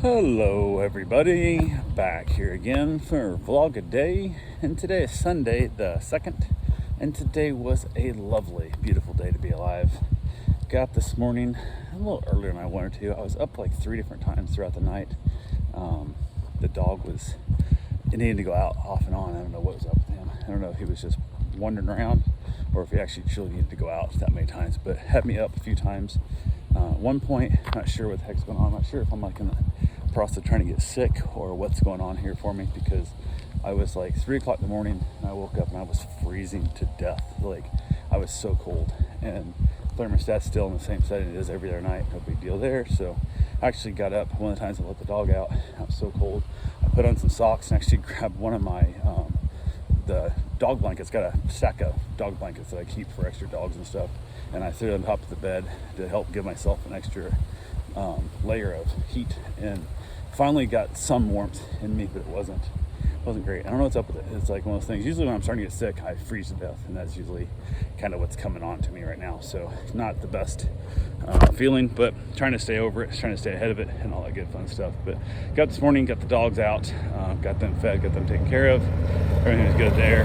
Hello everybody, back here again for vlog a day, and today is Sunday the 2nd, and today was a lovely, beautiful day to be alive. Got up this morning a little earlier than I wanted to. I was up like 3 different times throughout the night. The dog was needing to go out off and on. I don't know what was up with him. I don't know if he was just wandering around or if he actually truly needed to go out that many times, but had me up a few times. At one point, not sure what the heck's going on. I'm not sure if I'm like in the process of trying to get sick or what's going on here for me, because I was like 3 o'clock in the morning and I woke up and I was freezing to death. Like, I was so cold, and thermostat's still in the same setting it is every other night. No big deal there. So I actually got up one of the times I let the dog out. I was so cold. I put on some socks and actually grabbed one of my the dog blankets. Got a stack of dog blankets that I keep for extra dogs and stuff, and I threw it on top of the bed to help give myself an extra layer of heat, and finally got some warmth in me, but it wasn't great. I don't know what's up with it. It's like one of those things. Usually when I'm starting to get sick, I freeze to death, and that's usually kind of what's coming on to me right now. So it's not the best feeling, but trying to stay over it, trying to stay ahead of it, and all that good fun stuff. But got this morning, got the dogs out, got them fed, got them taken care of. Everything was good there.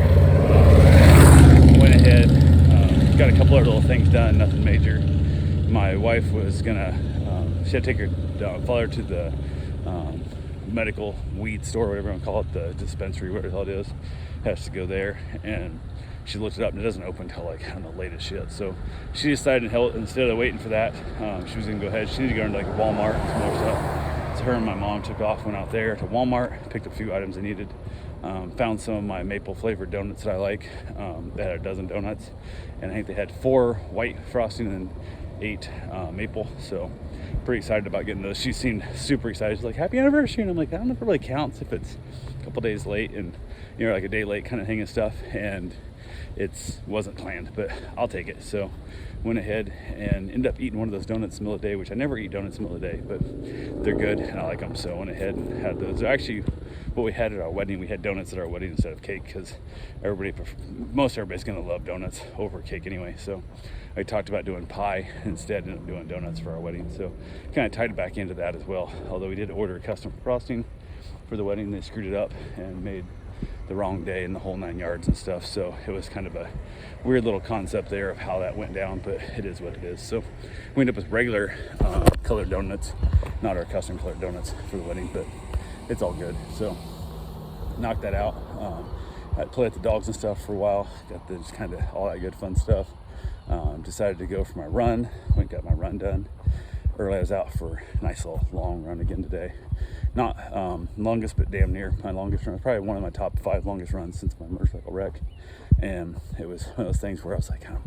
Went ahead, got a couple other little things done, nothing major. My wife was gonna, she had to take her father to the medical weed store, whatever you want to call it, the dispensary, whatever the hell it is. Has to go there, and she looked it up and it doesn't open until like, I don't know, late as shit. So she decided, instead of waiting for that, she was gonna go ahead. She needed to go into like Walmart and some more stuff. So her and my mom took off, went out there to Walmart, picked up a few items they needed. Found some of my maple flavored donuts that I like. They had a dozen donuts, and I think they had 4 white frosting and 8 maple. So pretty excited about getting those. She seemed super excited. She's like, happy anniversary. And I'm like, I don't know if it really counts if it's a couple days late, and like a day late kind of thing and stuff, and it wasn't planned, but I'll take it. So went ahead and ended up eating one of those donuts in the middle of the day, which I never eat donuts in the middle of the day, but they're good and I like them. So I went ahead and had those. They're actually what we had at our wedding. We had donuts at our wedding instead of cake, because most everybody's gonna love donuts over cake anyway. So I talked about doing pie instead, ended up doing donuts for our wedding. So kind of tied it back into that as well. Although we did order a custom frosting for the wedding, they screwed it up and made the wrong day and the whole 9 yards and stuff. So it was kind of a weird little concept there of how that went down, but it is what it is. So we ended up with regular colored donuts, not our custom colored donuts for the wedding, but it's all good. So knocked that out. I played with the dogs and stuff for a while, got just kind of all that good fun stuff. Decided to go for my run, went and got my run done early. I was out for a nice little long run again today. Not longest, but damn near my longest run. Probably one of my top 5 longest runs since my motorcycle wreck. And it was one of those things where I was like, I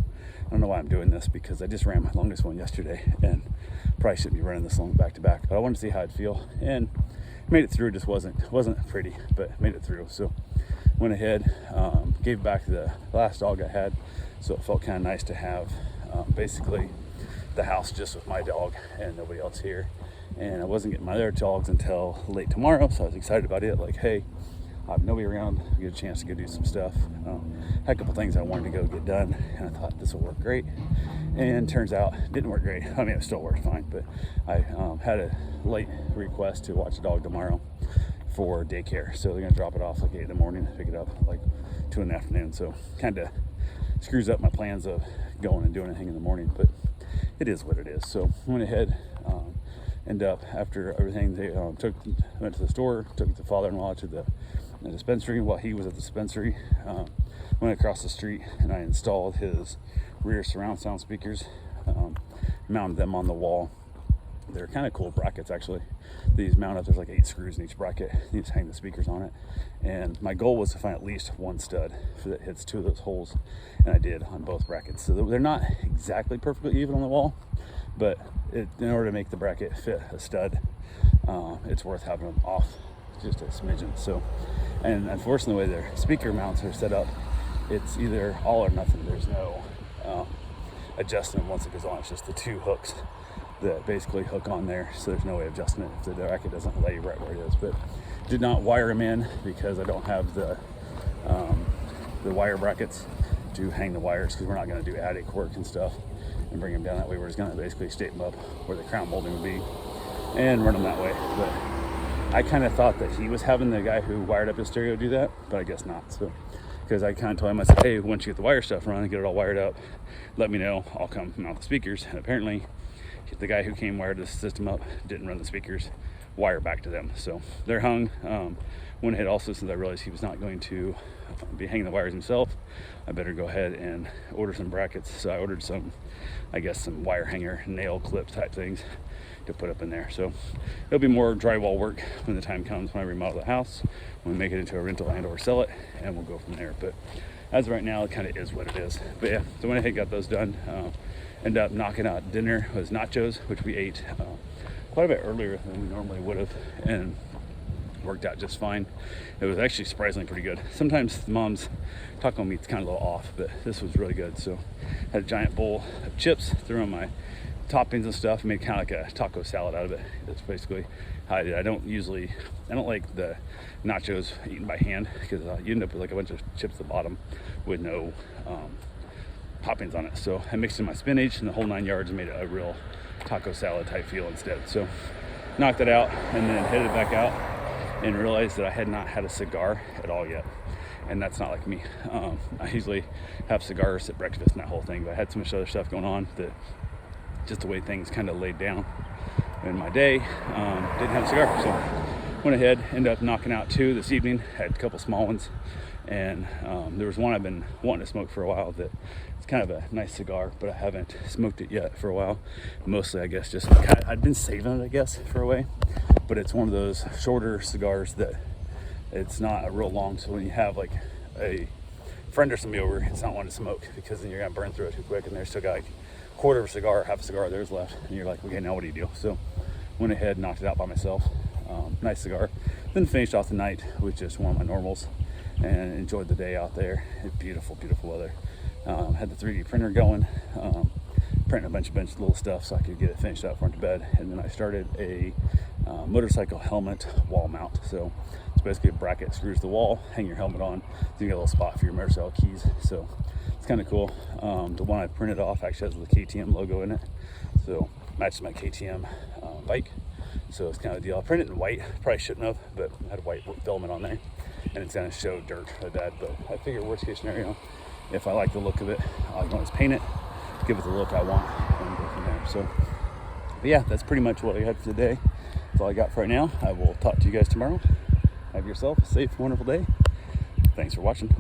don't know why I'm doing this, because I just ran my longest one yesterday and probably shouldn't be running this long back to back, but I wanted to see how I'd feel, and made it through. It just wasn't pretty, but made it through. So went ahead, gave back the last dog I had, so it felt kind of nice to have basically the house just with my dog and nobody else here. And I wasn't getting my other dogs until late tomorrow, so I was excited about it. Like, hey, I have nobody around, I get a chance to go do some stuff. Had a couple things I wanted to go get done, and I thought this will work great. And turns out it didn't work great. I mean, it still worked fine, but I had a late request to watch a dog tomorrow for daycare. So they're gonna drop it off like 8 in the morning, pick it up like 2 in the afternoon. So kind of screws up my plans of going and doing anything in the morning, but it is what it is. So I went ahead, end up after everything, they went to the store, took the father-in-law to the dispensary. While he was at the dispensary, went across the street and I installed his rear surround sound speakers, mounted them on the wall. They're kind of cool brackets, actually. These mount up, there's like 8 screws in each bracket. You just hang the speakers on it. And my goal was to find at least 1 stud that hits 2 of those holes, and I did on both brackets. So they're not exactly perfectly even on the wall, but in order to make the bracket fit a stud, it's worth having them off just a smidgen. So, and unfortunately, the way their speaker mounts are set up, it's either all or nothing. There's no adjusting them once it goes on. It's just the 2 hooks that basically hook on there, so there's no way of adjusting it if the bracket doesn't lay right where it is. But did not wire them in because I don't have the wire brackets to hang the wires, because we're not going to do attic work and stuff and bring them down that way. We're just going to basically staple them up where the crown molding would be and run them that way. But I kind of thought that he was having the guy who wired up his stereo do that, but I guess not. So, because I kind of told him, I said, hey, once you get the wire stuff running, get it all wired up, let me know. I'll come mount the speakers. And apparently, the guy who came wired the system up didn't run the speakers wire back to them. So they're hung. Went ahead also, since I realized he was not going to be hanging the wires himself, I better go ahead and order some brackets. So I ordered some, I guess, some wire hanger nail clip type things to put up in there. So it'll be more drywall work when the time comes, when I remodel the house, when we make it into a rental and or sell it, and we'll go from there. But as of right now, it kind of is what it is. But yeah, so went ahead, got those done. Ended up knocking out dinner. Was nachos, which we ate quite a bit earlier than we normally would have, and worked out just fine. It was actually surprisingly pretty good. Sometimes mom's taco meat's kind of a little off, but this was really good. So had a giant bowl of chips, threw in my toppings and stuff, made kind of like a taco salad out of it. That's basically how I did. I don't like the nachos eaten by hand, because you end up with like a bunch of chips at the bottom with no toppings on it. So I mixed in my spinach and the whole 9 yards and made it a real taco salad type feel instead. So knocked it out and then headed back out and realized that I had not had a cigar at all yet. And that's not like me. I usually have cigars at breakfast and that whole thing, but I had so much other stuff going on that just the way things kind of laid down in my day, didn't have a cigar. So went ahead, ended up knocking out 2 this evening, had a couple small ones. And there was one I've been wanting to smoke for a while that it's kind of a nice cigar, but I haven't smoked it yet for a while. Mostly, I guess, just I'd been saving it, I guess, for a way. But it's one of those shorter cigars that it's not a real long. So when you have like a friend or somebody over, it's not one to smoke, because then you're gonna burn through it too quick, and they're still got like a quarter of a cigar, half a cigar of theirs left, and you're like, okay, now what do you do? So went ahead, knocked it out by myself. Nice cigar. Then finished off the night with just one of my normals, and enjoyed the day out there. Beautiful, beautiful weather. Had the 3D printer going, printing a bunch of little stuff so I could get it finished out for to bed. And then I started a motorcycle helmet wall mount. So it's basically a bracket, screws the wall, hang your helmet on, then you get a little spot for your motorcycle keys. So it's kind of cool. The one I printed off actually has the KTM logo in it, so matches my KTM bike. So it's kind of a deal. I printed it in white, probably shouldn't have, but I had white filament on there, and it's gonna show dirt really bad. But I figure worst case scenario, if I like the look of it, I can always paint it, give it the look I want, and go from there. So, but yeah, that's pretty much what I had for today. That's all I got for right now. I will talk to you guys tomorrow. Have yourself a safe, wonderful day. Thanks for watching.